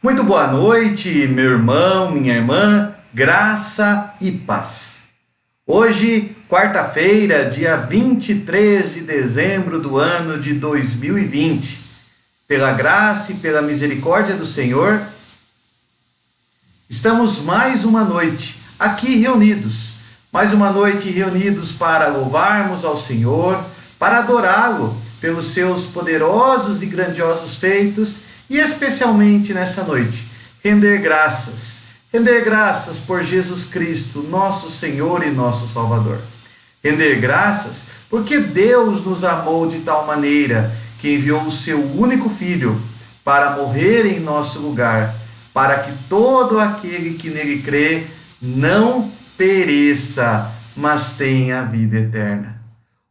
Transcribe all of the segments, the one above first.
Muito boa noite, meu irmão, minha irmã, graça e paz. Hoje, quarta-feira, dia 23 de dezembro do ano de 2020, pela graça e pela misericórdia do Senhor, estamos mais uma noite aqui reunidos, para louvarmos ao Senhor, para adorá-lo pelos seus poderosos e grandiosos feitos, e especialmente nessa noite, render graças por Jesus Cristo, nosso Senhor e nosso Salvador. Render graças porque Deus nos amou de tal maneira que enviou o seu único Filho para morrer em nosso lugar, para que todo aquele que nele crê não pereça, mas tenha a vida eterna.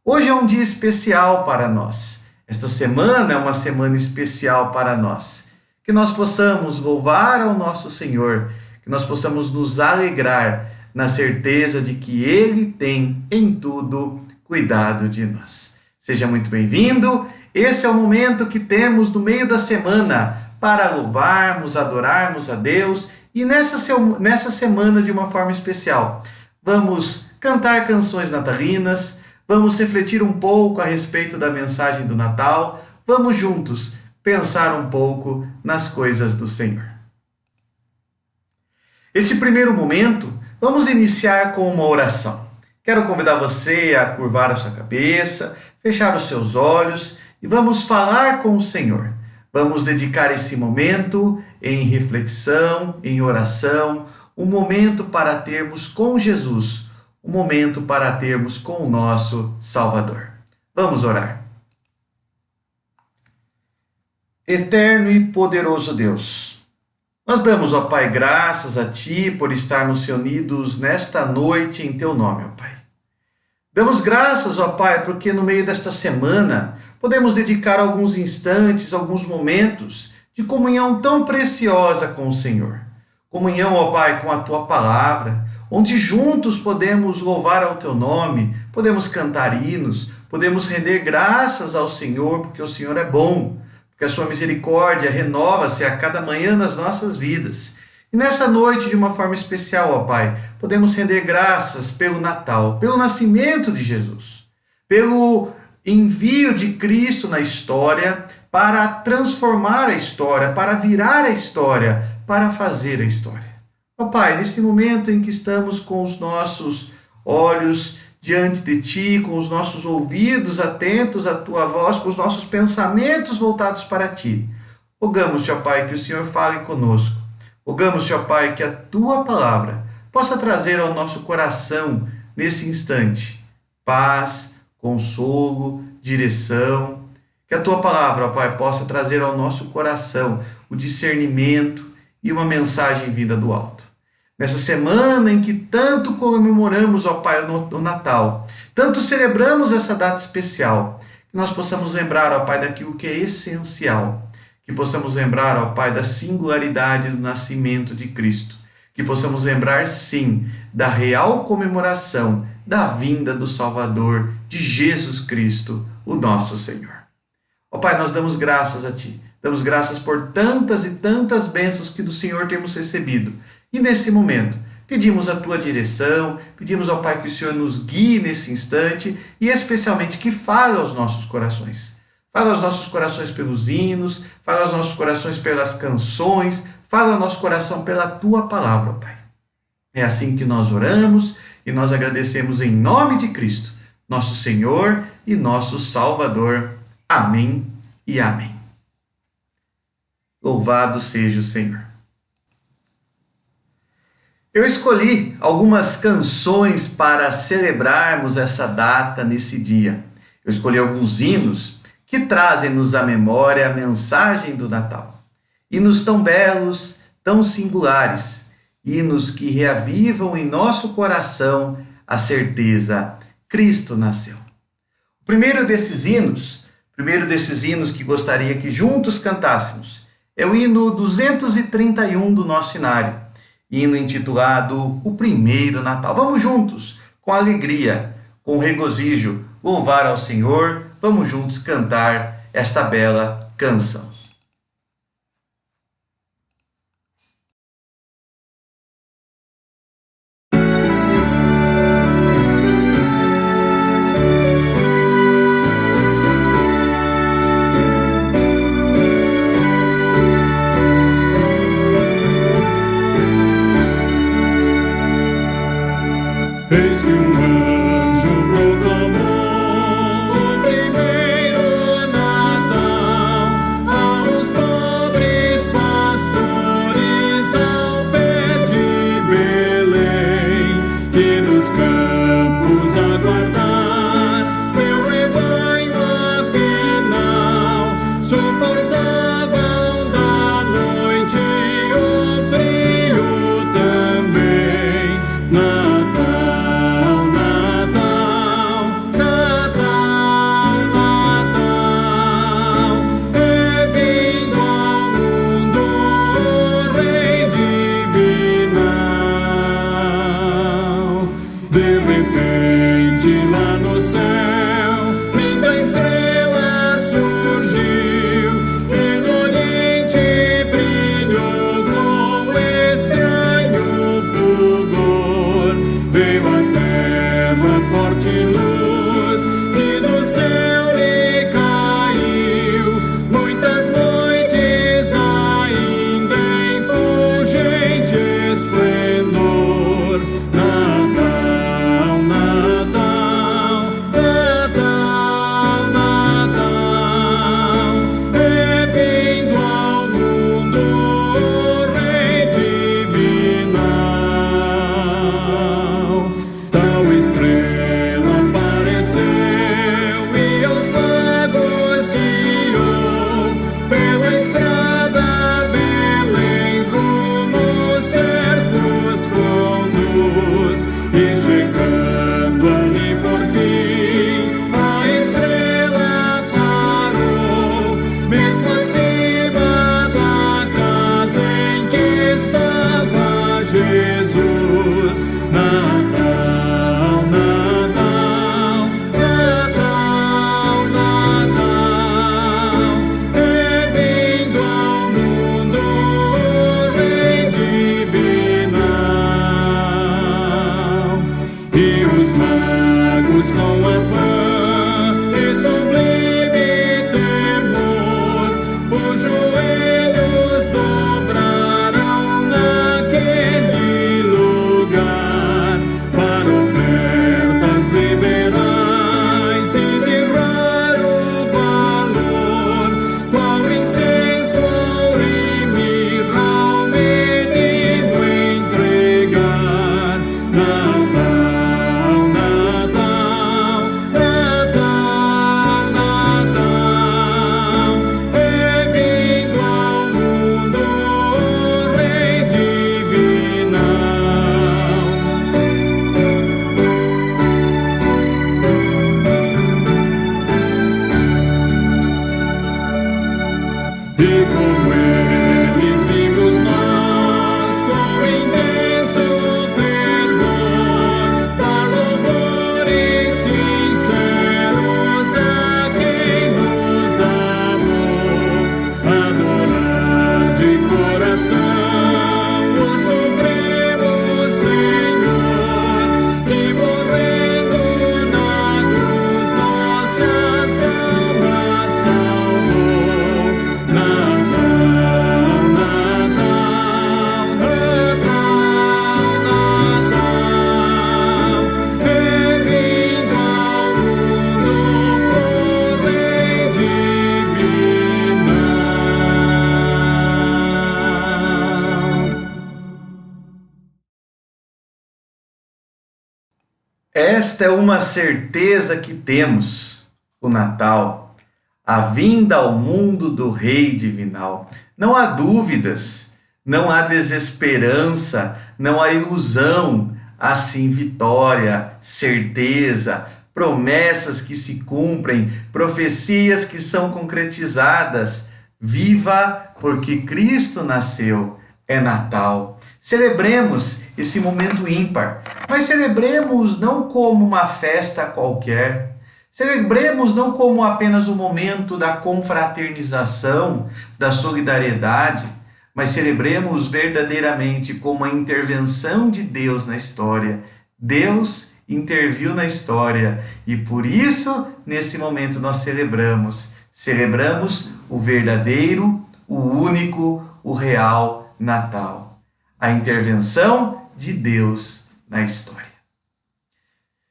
Hoje é um dia especial para nós. Esta semana é uma semana especial para nós. Que nós possamos louvar ao nosso Senhor, que nós possamos nos alegrar na certeza de que Ele tem em tudo cuidado de nós. Seja muito bem-vindo. Esse é o momento que temos no meio da semana para louvarmos, adorarmos a Deus e nessa semana de uma forma especial. Vamos cantar canções natalinas, vamos refletir um pouco a respeito da mensagem do Natal, vamos juntos pensar um pouco nas coisas do Senhor. Este primeiro momento, vamos iniciar com uma oração. Quero convidar você a curvar a sua cabeça, fechar os seus olhos e vamos falar com o Senhor. Vamos dedicar esse momento em reflexão, em oração, um momento para termos com Jesus, um momento para termos com o nosso Salvador. Vamos orar. Eterno e poderoso Deus, nós damos, ó Pai, graças a Ti por estarmos reunidos nesta noite em Teu nome, ó Pai. Damos graças, ó Pai, porque no meio desta semana podemos dedicar alguns instantes, alguns momentos de comunhão tão preciosa com o Senhor. Comunhão, ó Pai, com a Tua palavra, onde juntos podemos louvar ao Teu nome, podemos cantar hinos, podemos render graças ao Senhor, porque o Senhor é bom, porque a sua misericórdia renova-se a cada manhã nas nossas vidas. E nessa noite, de uma forma especial, ó Pai, podemos render graças pelo Natal, pelo nascimento de Jesus, pelo envio de Cristo na história para transformar a história, para virar a história, para fazer a história. Ó Pai, nesse momento em que estamos com os nossos olhos diante de Ti, com os nossos ouvidos atentos à Tua voz, com os nossos pensamentos voltados para Ti, rogamos, ó Pai, que o Senhor fale conosco. Rogamos, ó Pai, que a Tua palavra possa trazer ao nosso coração, nesse instante, paz, consolo, direção. Que a Tua palavra, ó Pai, possa trazer ao nosso coração o discernimento e uma mensagem vinda do alto. Nessa semana em que tanto comemoramos, ó Pai, o Natal, tanto celebramos essa data especial, que nós possamos lembrar, ó Pai, daquilo que é essencial, que possamos lembrar, ó Pai, da singularidade do nascimento de Cristo, que possamos lembrar, sim, da real comemoração da vinda do Salvador, de Jesus Cristo, o nosso Senhor. Ó Pai, nós damos graças a Ti, damos graças por tantas e tantas bênçãos que do Senhor temos recebido. E nesse momento, pedimos a Tua direção, pedimos ao Pai que o Senhor nos guie nesse instante e especialmente que fale aos nossos corações. Fala aos nossos corações pelos hinos, fala aos nossos corações pelas canções, fala ao nosso coração pela Tua palavra, Pai. É assim que nós oramos e nós agradecemos em nome de Cristo, nosso Senhor e nosso Salvador. Amém e amém. Louvado seja o Senhor. Eu escolhi algumas canções para celebrarmos essa data nesse dia. Eu escolhi alguns hinos que trazem-nos à memória a mensagem do Natal. Hinos tão belos, tão singulares, hinos que reavivam em nosso coração a certeza: Cristo nasceu. O primeiro desses hinos que gostaria que juntos cantássemos, é o hino 231 do nosso inário, hino intitulado O Primeiro Natal. Vamos juntos, com alegria, com regozijo, louvar ao Senhor, vamos juntos cantar esta bela canção. Eis que um anjo proclamou o primeiro Natal aos pobres pastores ao pé de Belém, e nos campos aguardar seu rebanho afinal, suportavam da noite o frio também. De repente lá no céu, linda estrela surgiu, e no oriente brilhou com estranho fulgor. Veio à terra forte luz, que do céu lhe caiu, muitas noites ainda em fulgente esplendor. E chegando ali por fim, a estrela parou, mesmo acima da casa em que estava Jesus. Natal, Natal, Natal, Natal, é vindo ao mundo o Rei divinal. E os magos com afã e sublime temor, os joelhos dobraram naquele lugar, para ofertas liberais e de raro valor, qual incenso, ouro e mirra ao menino entregar. Esta é uma certeza que temos, o Natal, a vinda ao mundo do Rei Divinal. Não há dúvidas, não há desesperança, não há ilusão, há sim vitória, certeza, promessas que se cumprem, profecias que são concretizadas. Viva porque Cristo nasceu, é Natal. Celebremos esse momento ímpar, mas celebremos não como uma festa qualquer. Celebremos não como apenas o momento da confraternização, da solidariedade, mas celebremos verdadeiramente como a intervenção de Deus na história. Deus interviu na história e por isso, nesse momento, nós celebramos. Celebramos o verdadeiro, o único, o real Natal. A intervenção de Deus na história.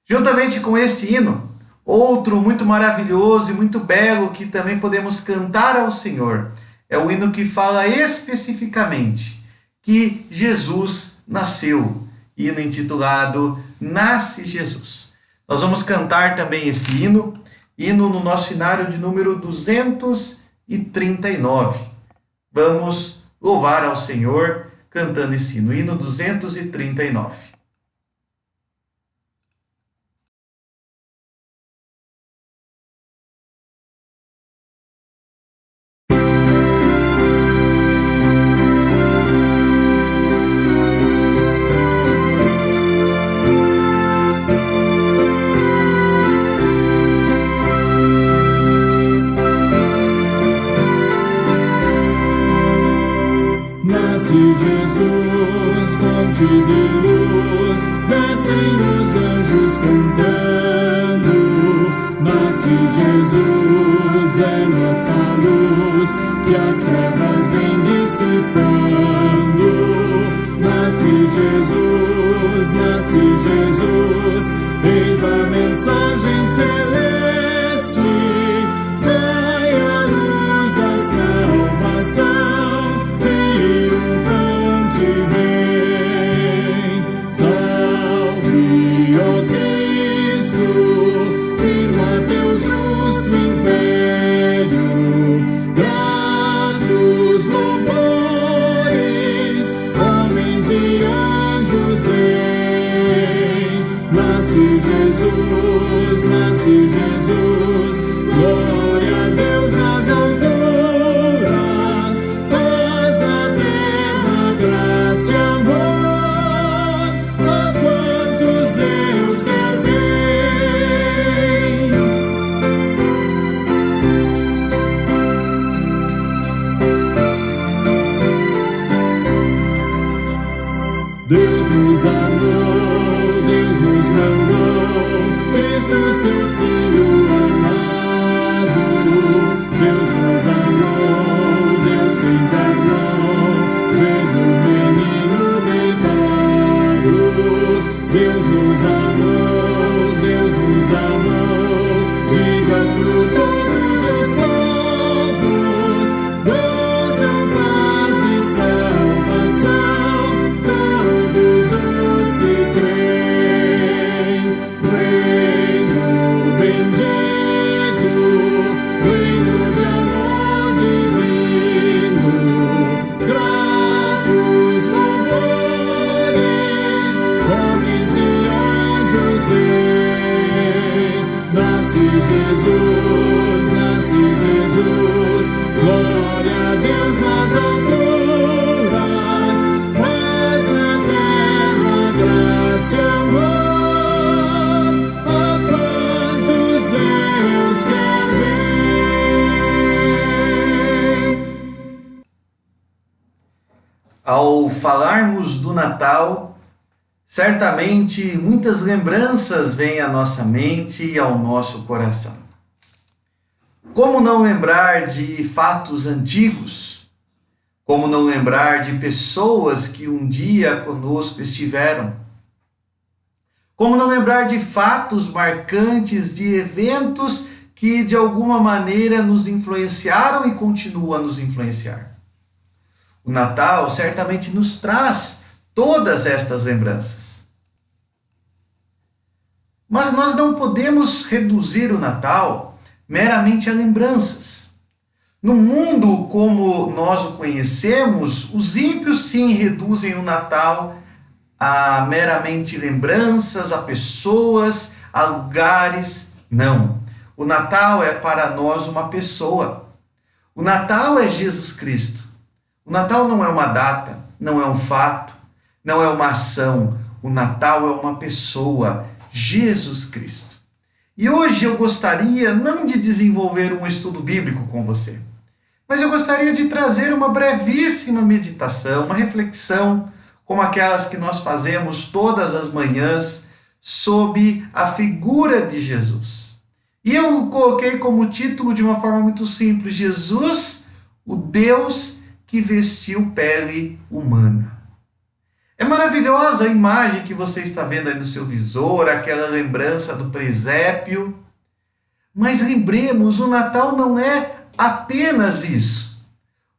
Juntamente com este hino, outro muito maravilhoso e muito belo que também podemos cantar ao Senhor é o hino que fala especificamente que Jesus nasceu. Hino intitulado Nasce Jesus. Nós vamos cantar também esse hino no nosso hinário de número 239. Vamos louvar ao Senhor cantando esse hino 239. Jesus, fonte de luz, descem os anjos cantando. Nasce Jesus, é nossa luz, que as trevas vêm dissipando. Nasce Jesus, eis a mensagem celeste, vai a luz da salvação. Salve, ó Cristo, firma teu justo império, gratos louvores, homens e anjos vêm. Nasce Jesus, glória a Deus nas alturas, paz na terra, graça e amor. Deus nos amou, Deus nos mandou, Cristo seu Filho amado. Deus nos amou, Deus se encarnou, vede o menino deitado. Deus nos amou, digam-no todos os povos, gozam paz e salvação. Todos os que creem, reino bendito, reino de amor divino, gratos louvores, homens e anjos vêm. Nasce Jesus, glória a Deus nas alturas, paz na terra, graça e amor, a quantos Deus quer ver. Ao falarmos do Natal, certamente muitas lembranças vêm à nossa mente e ao nosso coração. Como não lembrar de fatos antigos? Como não lembrar de pessoas que um dia conosco estiveram? Como não lembrar de fatos marcantes, de eventos que de alguma maneira nos influenciaram e continuam a nos influenciar? O Natal certamente nos traz todas estas lembranças. Mas nós não podemos reduzir o Natal meramente a lembranças. No mundo como nós o conhecemos, os ímpios sim reduzem o Natal a meramente lembranças, a pessoas, a lugares. Não. O Natal é para nós uma pessoa. O Natal é Jesus Cristo. O Natal não é uma data, não é um fato, não é uma ação. O Natal é uma pessoa, Jesus Cristo. E hoje eu gostaria não de desenvolver um estudo bíblico com você, mas eu gostaria de trazer uma brevíssima meditação, uma reflexão, como aquelas que nós fazemos todas as manhãs, sob a figura de Jesus. E eu coloquei como título de uma forma muito simples: Jesus, o Deus que vestiu pele humana. É maravilhosa a imagem que você está vendo aí no seu visor, aquela lembrança do presépio. Mas lembremos, o Natal não é apenas isso.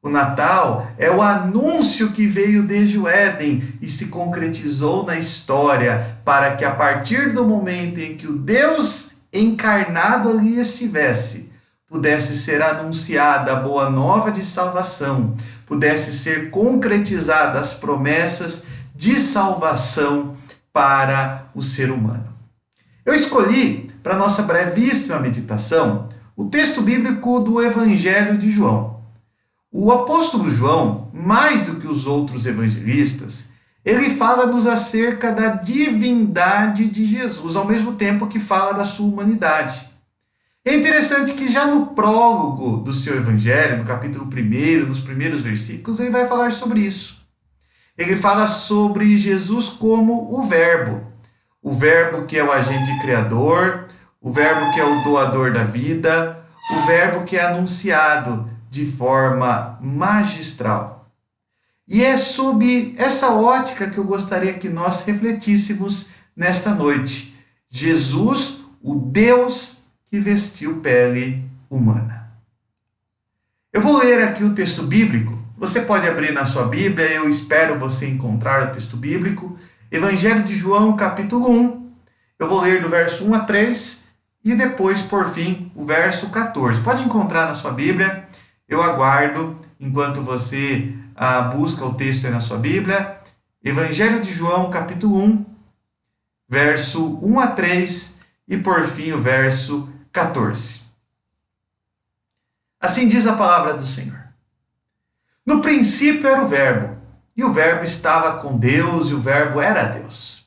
O Natal é o anúncio que veio desde o Éden e se concretizou na história, para que a partir do momento em que o Deus encarnado ali estivesse, pudesse ser anunciada a boa nova de salvação, pudesse ser concretizada as promessas de salvação para o ser humano. Eu escolhi, para nossa brevíssima meditação, o texto bíblico do Evangelho de João. O apóstolo João, mais do que os outros evangelistas, ele fala-nos acerca da divindade de Jesus, ao mesmo tempo que fala da sua humanidade. É interessante que já no prólogo do seu evangelho, no capítulo 1, nos primeiros versículos, ele vai falar sobre isso. Ele fala sobre Jesus como o Verbo que é o agente criador, o Verbo que é o doador da vida, o Verbo que é anunciado de forma magistral. E é sob essa ótica que eu gostaria que nós refletíssemos nesta noite. Jesus, o Deus que vestiu pele humana. Eu vou ler aqui o texto bíblico. Você pode abrir na sua Bíblia, eu espero você encontrar o texto bíblico. Evangelho de João, capítulo 1. Eu vou ler do verso 1 a 3 e depois, por fim, o verso 14. Pode encontrar na sua Bíblia. Eu aguardo enquanto você busca o texto aí na sua Bíblia. Evangelho de João, capítulo 1, verso 1 a 3 e, por fim, o verso 14. Assim diz a palavra do Senhor. No princípio era o Verbo, e o Verbo estava com Deus, e o Verbo era Deus.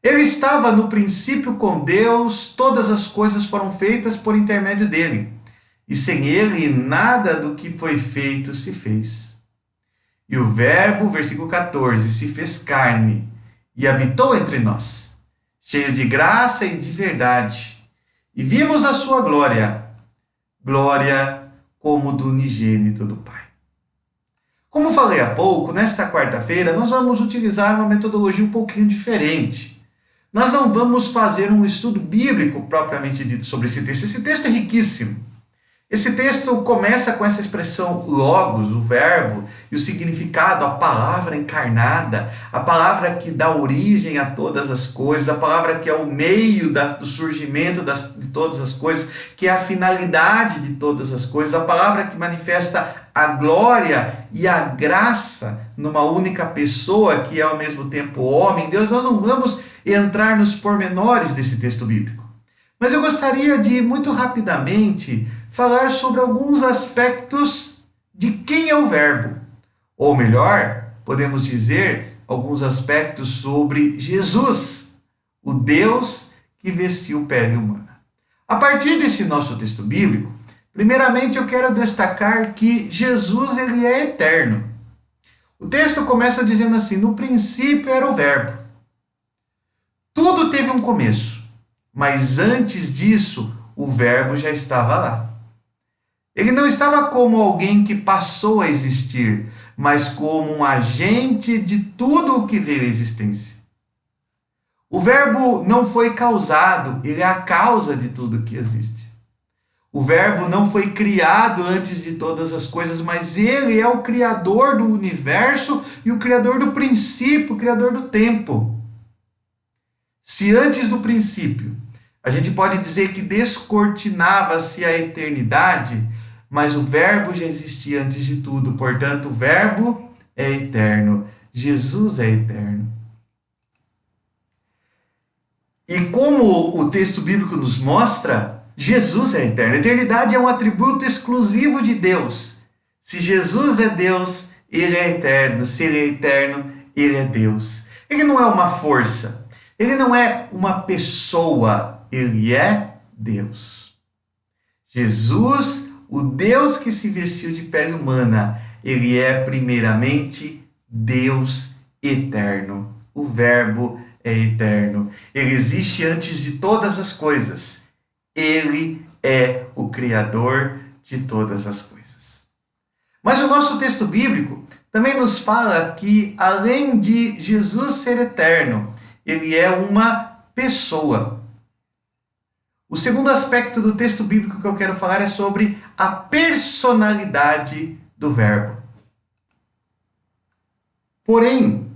Ele estava no princípio com Deus, todas as coisas foram feitas por intermédio dele, e sem ele nada do que foi feito se fez. E o Verbo, versículo 14, se fez carne e habitou entre nós, cheio de graça e de verdade, e vimos a sua glória, glória como do unigênito do Pai. Como falei há pouco, nesta quarta-feira nós vamos utilizar uma metodologia um pouquinho diferente. Nós não vamos fazer um estudo bíblico propriamente dito sobre esse texto. Esse texto é riquíssimo. Esse texto começa com essa expressão logos, o verbo, e o significado, a palavra encarnada, a palavra que dá origem a todas as coisas, a palavra que é o meio do surgimento de todas as coisas, que é a finalidade de todas as coisas, a palavra que manifesta a glória e a graça numa única pessoa, que é ao mesmo tempo homem. Deus, nós não vamos entrar nos pormenores desse texto bíblico. Mas eu gostaria de, muito rapidamente, falar sobre alguns aspectos de quem é o Verbo. Ou melhor, podemos dizer, alguns aspectos sobre Jesus, o Deus que vestiu pele humana. A partir desse nosso texto bíblico, primeiramente eu quero destacar que Jesus ele é eterno. O texto começa dizendo assim: no princípio era o Verbo. Tudo teve um começo, mas antes disso o Verbo já estava lá. Ele não estava como alguém que passou a existir, mas como um agente de tudo o que veio à existência. O Verbo não foi causado, ele é a causa de tudo que existe. O Verbo não foi criado antes de todas as coisas, mas ele é o Criador do universo e o Criador do princípio, o Criador do tempo. Se antes do princípio a gente pode dizer que descortinava-se a eternidade, mas o Verbo já existia antes de tudo, portanto, o Verbo é eterno. Jesus é eterno. E como o texto bíblico nos mostra, Jesus é eterno. A eternidade é um atributo exclusivo de Deus. Se Jesus é Deus, ele é eterno. Se ele é eterno, ele é Deus. Ele não é uma força. Ele não é uma pessoa. Ele é Deus. Jesus, o Deus que se vestiu de pele humana, ele é primeiramente Deus eterno. O Verbo é eterno. Ele existe antes de todas as coisas. Ele é o Criador de todas as coisas. Mas o nosso texto bíblico também nos fala que, além de Jesus ser eterno, ele é uma pessoa. O segundo aspecto do texto bíblico que eu quero falar é sobre a personalidade do Verbo. Porém,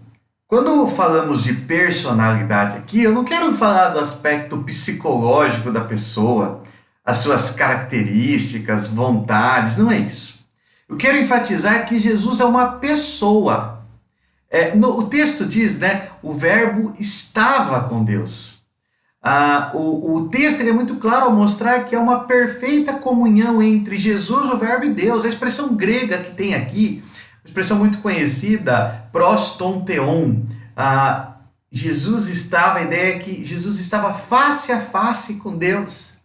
quando falamos de personalidade aqui, eu não quero falar do aspecto psicológico da pessoa, as suas características, vontades, não é isso. Eu quero enfatizar que Jesus é uma pessoa. O texto diz, né, o Verbo estava com Deus. O texto é muito claro ao mostrar que é uma perfeita comunhão entre Jesus, o Verbo e Deus. A expressão grega que tem aqui, uma expressão muito conhecida, prostonteon. Jesus estava, a ideia é que Jesus estava face a face com Deus.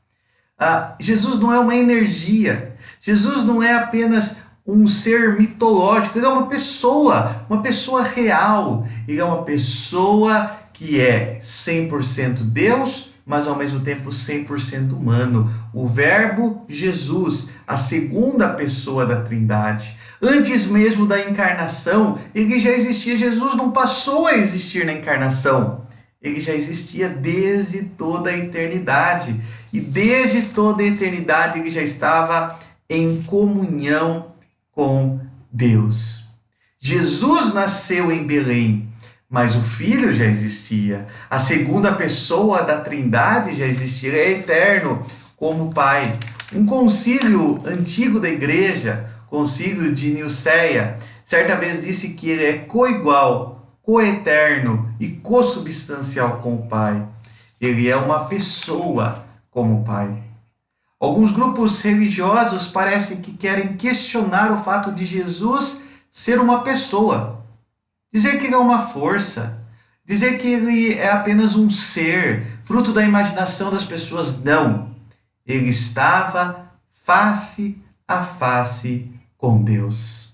Jesus não é uma energia. Jesus não é apenas um ser mitológico. Ele é uma pessoa real. Ele é uma pessoa que é 100% Deus, mas ao mesmo tempo 100% humano. O Verbo Jesus, a segunda pessoa da Trindade. Antes mesmo da encarnação, ele já existia. Jesus não passou a existir na encarnação. Ele já existia desde toda a eternidade. E desde toda a eternidade ele já estava em comunhão com Deus. Jesus nasceu em Belém, mas o Filho já existia. A segunda pessoa da Trindade já existia. Ele é eterno como Pai. Um concílio antigo da igreja, concílio de Nicéia, certa vez disse que ele é coigual, coeterno e consubstancial com o Pai. Ele é uma pessoa como o Pai. Alguns grupos religiosos parecem que querem questionar o fato de Jesus ser uma pessoa. Dizer que ele é uma força. Dizer que ele é apenas um ser, fruto da imaginação das pessoas. Não. Ele estava face a face com Deus.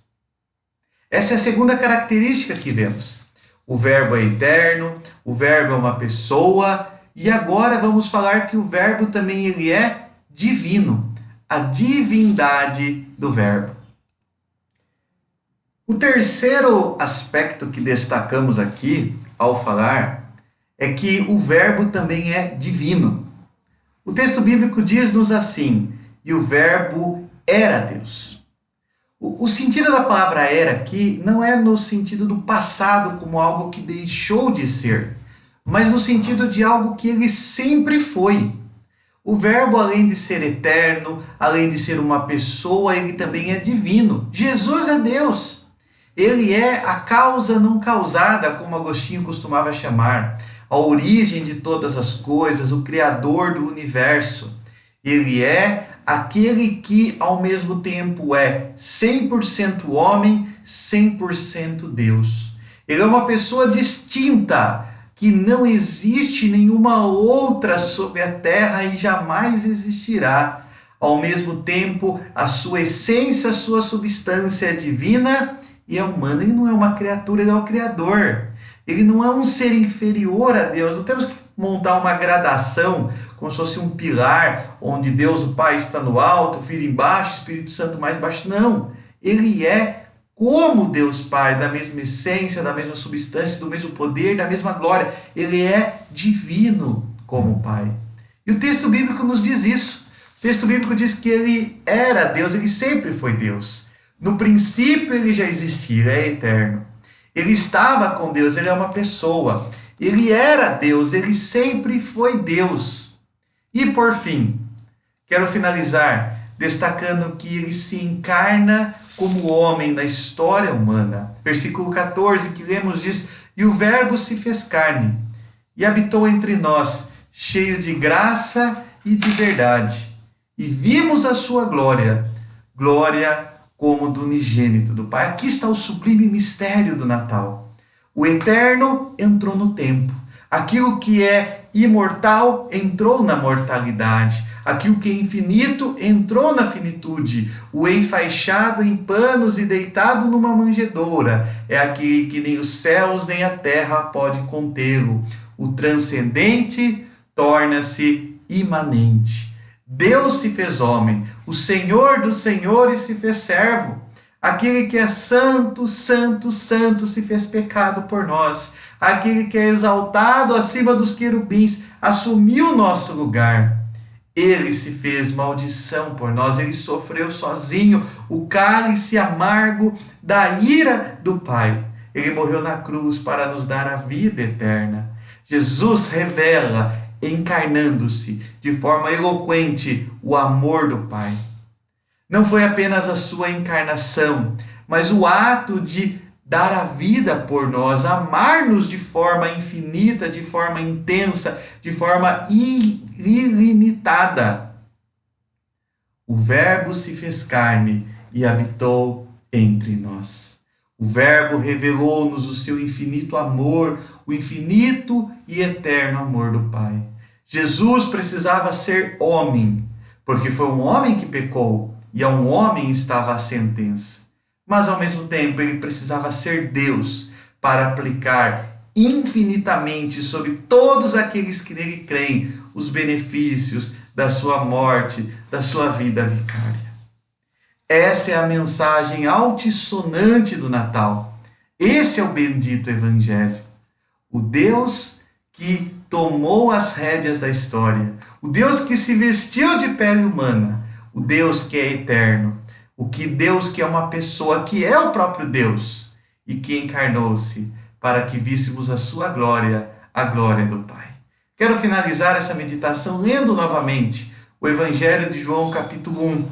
Essa é a segunda característica que vemos. O Verbo é eterno, o Verbo é uma pessoa, e agora vamos falar que o Verbo também ele é divino, a divindade do Verbo. O terceiro aspecto que destacamos aqui ao falar é que o Verbo também é divino. O texto bíblico diz-nos assim: e o Verbo era Deus. O sentido da palavra era aqui não é no sentido do passado como algo que deixou de ser, mas no sentido de algo que ele sempre foi. O Verbo, além de ser eterno, além de ser uma pessoa, ele também é divino. Jesus é Deus. Ele é a causa não causada, como Agostinho costumava chamar, a origem de todas as coisas, o Criador do universo. Ele é aquele que, ao mesmo tempo, é 100% homem, 100% Deus. Ele é uma pessoa distinta, que não existe nenhuma outra sobre a terra e jamais existirá. Ao mesmo tempo, a sua essência, a sua substância é divina e é humana. Ele não é uma criatura, ele é o Criador. Ele não é um ser inferior a Deus. Não temos que montar uma gradação, como se fosse um pilar, onde Deus, o Pai, está no alto, o Filho embaixo, o Espírito Santo mais baixo. Não. Ele é como Deus Pai, da mesma essência, da mesma substância, do mesmo poder, da mesma glória. Ele é divino como o Pai. E o texto bíblico nos diz isso. O texto bíblico diz que ele era Deus, ele sempre foi Deus. No princípio ele já existia, é eterno. Ele estava com Deus, ele é uma pessoa. Ele era Deus, ele sempre foi Deus. E por fim, quero finalizar destacando que ele se encarna como homem na história humana. Versículo 14 que lemos diz: e o Verbo se fez carne e habitou entre nós, cheio de graça e de verdade. E vimos a sua glória, glória como do unigênito do Pai. Aqui está o sublime mistério do Natal. O eterno entrou no tempo. Aquilo que é imortal entrou na mortalidade. Aquilo que é infinito entrou na finitude. O enfaixado em panos e deitado numa manjedoura é aquele que nem os céus nem a terra pode contê-lo. O transcendente torna-se imanente. Deus se fez homem, o Senhor dos senhores se fez servo. Aquele que é santo, santo, santo se fez pecado por nós. Aquele que é exaltado acima dos querubins assumiu o nosso lugar. Ele se fez maldição por nós, ele sofreu sozinho o cálice amargo da ira do Pai. Ele morreu na cruz para nos dar a vida eterna. Jesus revela, encarnando-se de forma eloquente, o amor do Pai. Não foi apenas a sua encarnação, mas o ato de dar a vida por nós, amar-nos de forma infinita, de forma intensa, de forma ilimitada. O Verbo se fez carne e habitou entre nós. O Verbo revelou-nos o seu infinito amor, o infinito e eterno amor do Pai. Jesus precisava ser homem, porque foi um homem que pecou, e a um homem estava a sentença. Mas, ao mesmo tempo, ele precisava ser Deus para aplicar infinitamente sobre todos aqueles que nele creem os benefícios da sua morte, da sua vida vicária. Essa é a mensagem altissonante do Natal. Esse é o bendito Evangelho. O Deus que tomou as rédeas da história, o Deus que se vestiu de pele humana, o Deus que é eterno, Deus que é uma pessoa, que é o próprio Deus, e que encarnou-se para que víssemos a sua glória, a glória do Pai. Quero finalizar essa meditação lendo novamente o Evangelho de João, capítulo 1. O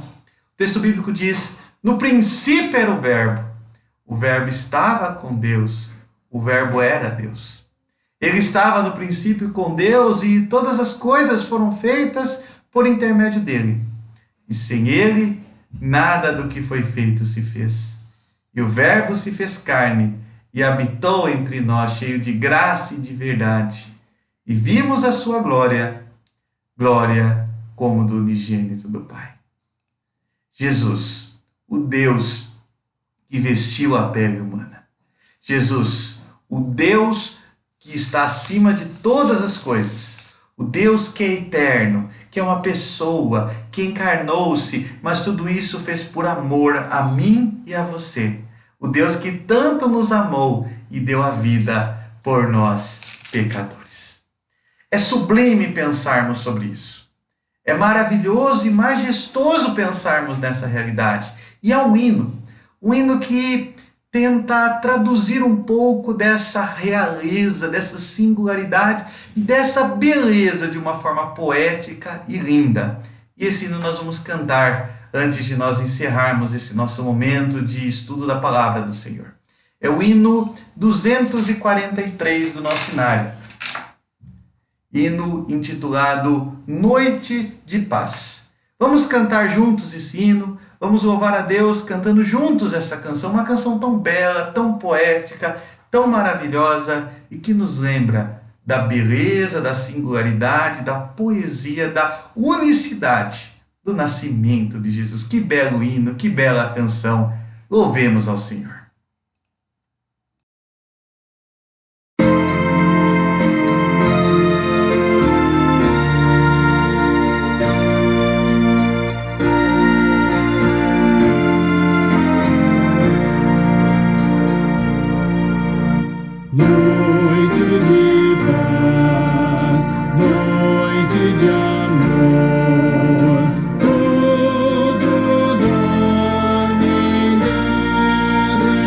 texto bíblico diz: no princípio era o Verbo estava com Deus, o Verbo era Deus. Ele estava no princípio com Deus e todas as coisas foram feitas por intermédio dele. E sem ele, nada do que foi feito se fez. E o Verbo se fez carne e habitou entre nós, cheio de graça e de verdade. E vimos a sua glória, glória como do unigênito do Pai. Jesus, o Deus que vestiu a pele humana. Jesus, o Deus que está acima de todas as coisas. O Deus que é eterno, que é uma pessoa, que encarnou-se, mas tudo isso fez por amor a mim e a você. O Deus que tanto nos amou e deu a vida por nós, pecadores. É sublime pensarmos sobre isso. É maravilhoso e majestoso pensarmos nessa realidade. E há um hino que tenta traduzir um pouco dessa realeza, dessa singularidade e dessa beleza de uma forma poética e linda. E esse hino nós vamos cantar antes de nós encerrarmos esse nosso momento de estudo da palavra do Senhor. É o hino 243 do nosso inário. Hino intitulado Noite de Paz. Vamos cantar juntos esse hino. Vamos louvar a Deus cantando juntos essa canção, uma canção tão bela, tão poética, tão maravilhosa e que nos lembra da beleza, da singularidade, da poesia, da unicidade do nascimento de Jesus. Que belo hino, que bela canção. Louvemos ao Senhor. Noite de paz, noite de amor, tudo dorme em derredor.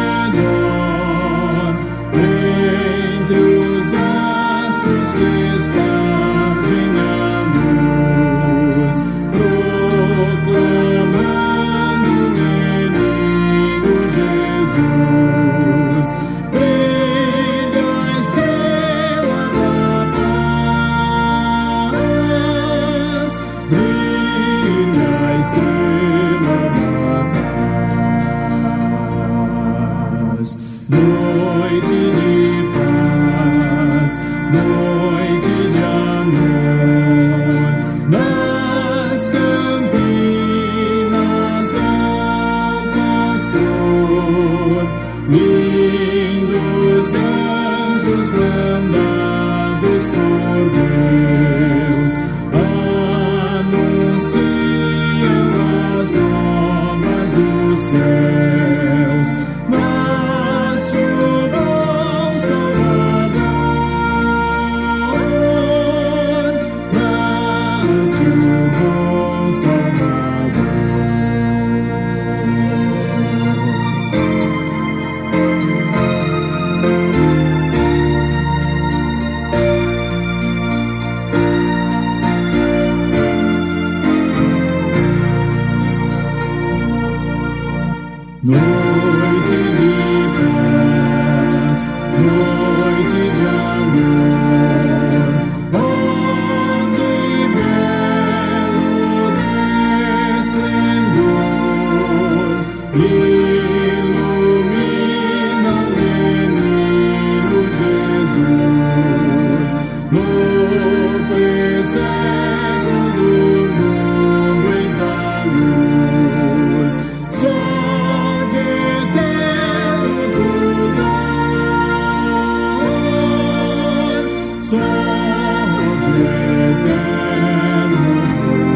noite de paz, noite de amor, onde belo resplendor ilumina o menino Jesus, no presépio do mundo eis a luz, sol de eterno fulgor, sol de eterno fulgor.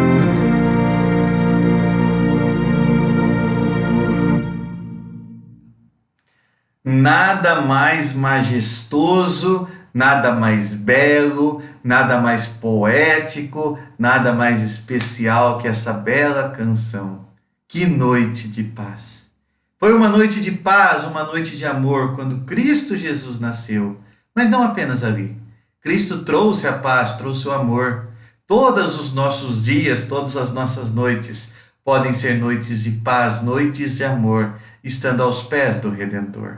Nada mais majestoso, nada mais belo, nada mais poético, nada mais especial que essa bela canção. Que noite de paz! Foi uma noite de paz, uma noite de amor, quando Cristo Jesus nasceu. Mas não apenas ali. Cristo trouxe a paz, trouxe o amor. Todos os nossos dias, todas as nossas noites podem ser noites de paz, noites de amor, estando aos pés do Redentor.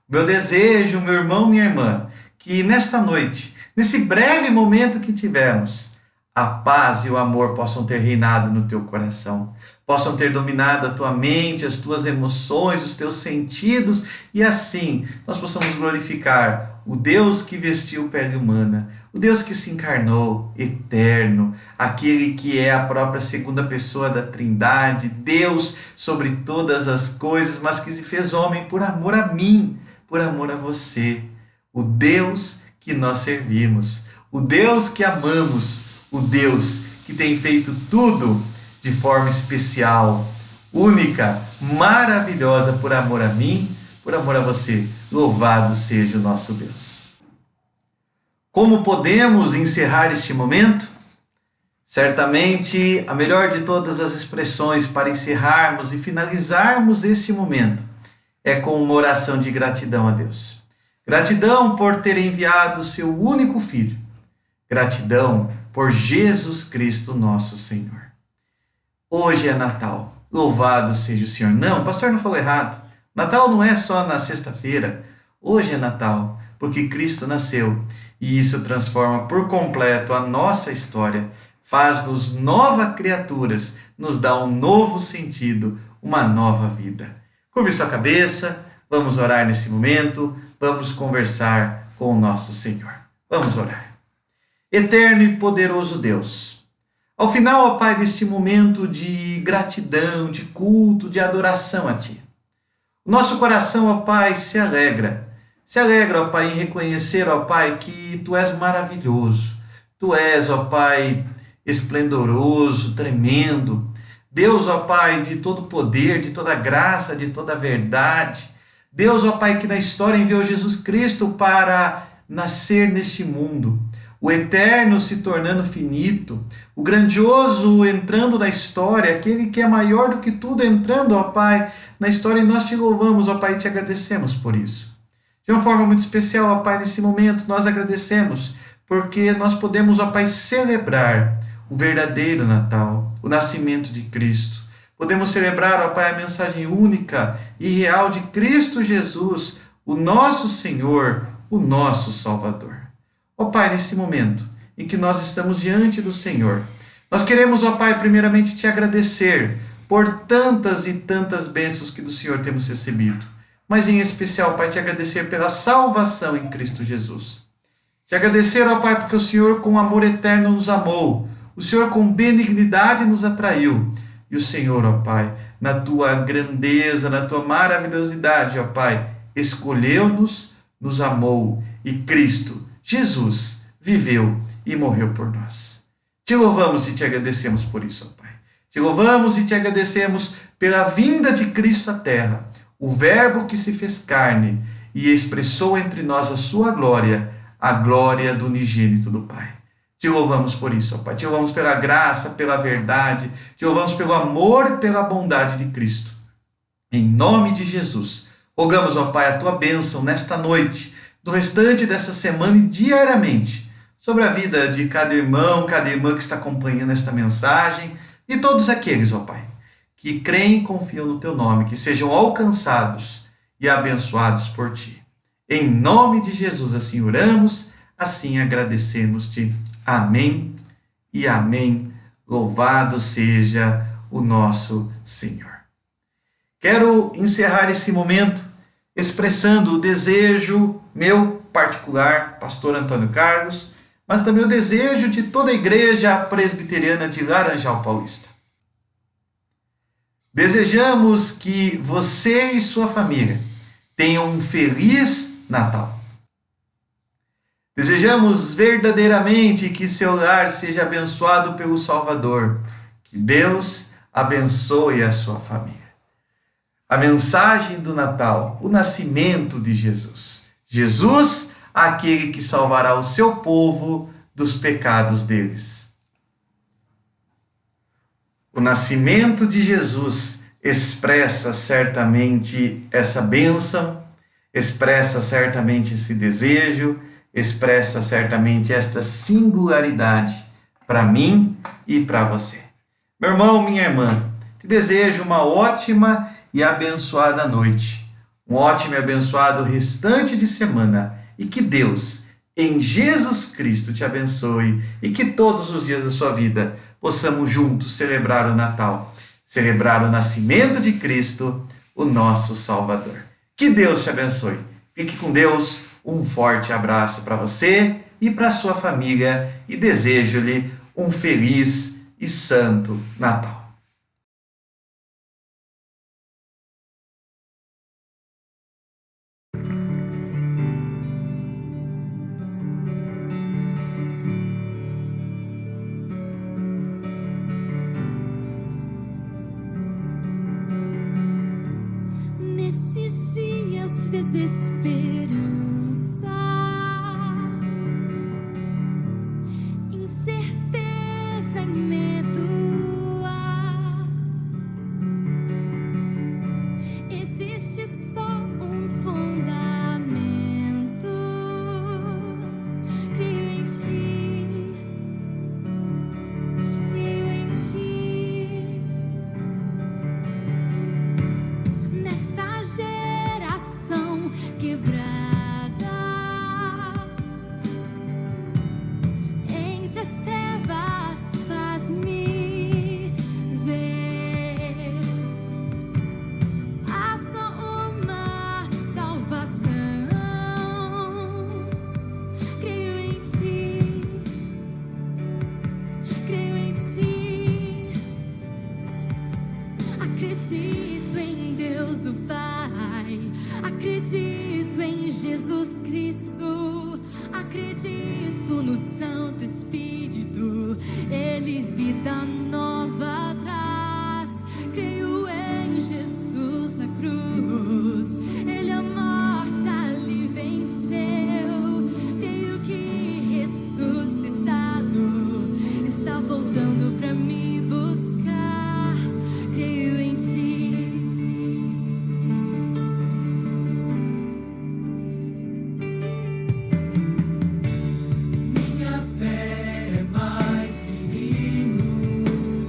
Meu desejo, meu irmão, minha irmã, que nesta noite, nesse breve momento que tivemos, a paz e o amor possam ter reinado no teu coração, possam ter dominado a tua mente, as tuas emoções, os teus sentidos, e assim nós possamos glorificar o Deus que vestiu pele humana, o Deus que se encarnou, eterno, aquele que é a própria segunda pessoa da Trindade, Deus sobre todas as coisas, mas que se fez homem por amor a mim, por amor a você, o Deus que nós servimos, o Deus que amamos, o Deus que tem feito tudo de forma especial, única, maravilhosa, por amor a mim, por amor a você. Louvado seja o nosso Deus. Como podemos encerrar este momento? Certamente, a melhor de todas as expressões para encerrarmos e finalizarmos este momento é com uma oração de gratidão a Deus. Gratidão por ter enviado o seu único Filho. Gratidão por Jesus Cristo, nosso Senhor. Hoje é Natal. Louvado seja o Senhor. Não, o pastor não falou errado. Natal não é só na sexta-feira. Hoje é Natal, porque Cristo nasceu. E isso transforma por completo a nossa história. Faz-nos novas criaturas. Nos dá um novo sentido, uma nova vida. Curve sua cabeça. Vamos orar nesse momento. Vamos conversar com o nosso Senhor. Vamos orar. Eterno e poderoso Deus, ao final, ó Pai, deste momento de gratidão, de culto, de adoração a Ti, o nosso coração, ó Pai, se alegra, ó Pai, em reconhecer, ó Pai, que Tu és maravilhoso, Tu és, ó Pai, esplendoroso, tremendo, Deus, ó Pai, de todo poder, de toda graça, de toda verdade, Deus, ó Pai, que na história enviou Jesus Cristo para nascer neste mundo, o eterno se tornando finito, o grandioso entrando na história, aquele que é maior do que tudo entrando, ó Pai, na história, e nós te louvamos, ó Pai, e te agradecemos por isso. De uma forma muito especial, ó Pai, nesse momento nós agradecemos, porque nós podemos, ó Pai, celebrar o verdadeiro Natal, o nascimento de Cristo. Podemos celebrar, ó Pai, a mensagem única e real de Cristo Jesus, o nosso Senhor, o nosso Salvador. Ó Pai, nesse momento em que nós estamos diante do Senhor, nós queremos, ó Pai, primeiramente te agradecer por tantas e tantas bênçãos que do Senhor temos recebido, mas em especial, Pai, te agradecer pela salvação em Cristo Jesus. Te agradecer, ó Pai, porque o Senhor com amor eterno nos amou, o Senhor com benignidade nos atraiu, e o Senhor, ó Pai, na tua grandeza, na tua maravilhosidade, ó Pai, escolheu-nos, nos amou, e Cristo, Jesus, viveu e morreu por nós. Te louvamos e te agradecemos por isso, ó Pai. Te louvamos e te agradecemos pela vinda de Cristo à terra, o Verbo que se fez carne e expressou entre nós a sua glória, a glória do unigênito do Pai. Te louvamos por isso, ó Pai. Te louvamos pela graça, pela verdade, te louvamos pelo amor e pela bondade de Cristo. Em nome de Jesus, rogamos, ó Pai, a tua bênção nesta noite, do restante dessa semana e diariamente, sobre a vida de cada irmão, cada irmã que está acompanhando esta mensagem, e todos aqueles, ó Pai, que creem e confiam no teu nome, que sejam alcançados e abençoados por ti. Em nome de Jesus, assim oramos, assim agradecemos-te. Amém e amém. Louvado seja o nosso Senhor. Quero encerrar esse momento expressando o desejo meu particular, pastor Antônio Carlos, mas também o desejo de toda a igreja presbiteriana de Laranjal Paulista. Desejamos que você e sua família tenham um feliz Natal. Desejamos verdadeiramente que seu lar seja abençoado pelo Salvador. Que Deus abençoe a sua família. A mensagem do Natal, o nascimento de Jesus. Jesus, aquele que salvará o seu povo dos pecados deles. O nascimento de Jesus expressa certamente essa bênção, expressa certamente esse desejo, expressa certamente esta singularidade para mim e para você. Meu irmão, minha irmã, te desejo uma ótima e abençoada noite, um ótimo e abençoado restante de semana, e que Deus, em Jesus Cristo, te abençoe, e que todos os dias da sua vida possamos juntos celebrar o Natal, celebrar o nascimento de Cristo, o nosso Salvador. Que Deus te abençoe. Fique com Deus. Um forte abraço para você e para sua família, e desejo-lhe um feliz e santo Natal. Nesses dias de desesperança, incerteza e medo, existe só um fundamento. Creio em ti, creio em ti. Nesta geração quebrada, entre as trevas faz-me ver. Há só uma salvação. Creio em ti, creio em ti. Acredito em Deus o Pai, acredito em Jesus Cristo, acredito no Santo Espírito, Ele vida nova traz. Creio em Jesus na cruz, Ele a morte ali venceu. Creio que ressuscitado está voltando pra me buscar. Creio em ti. Minha fé é mais que hino,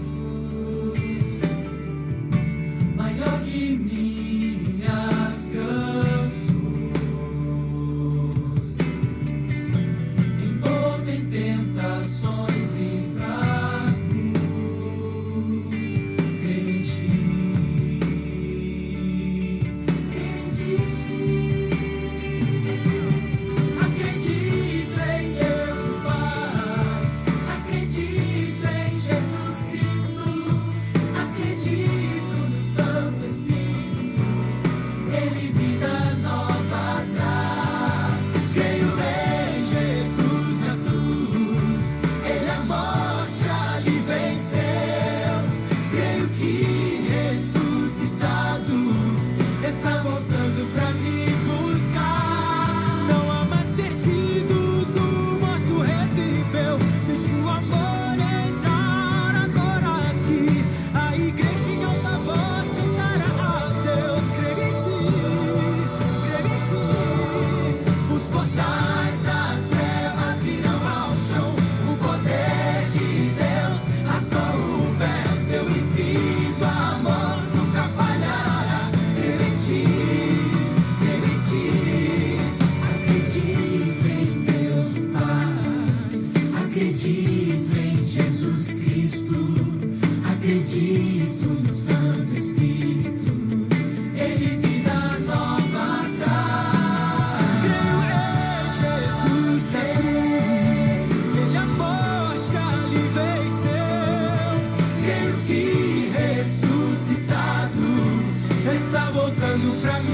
Cristo, acredito no Santo Espírito, Ele vida nova traz. Creio em Jesus na cruz, Ele a morte ali venceu. Creio que ressuscitado está voltando pra mim.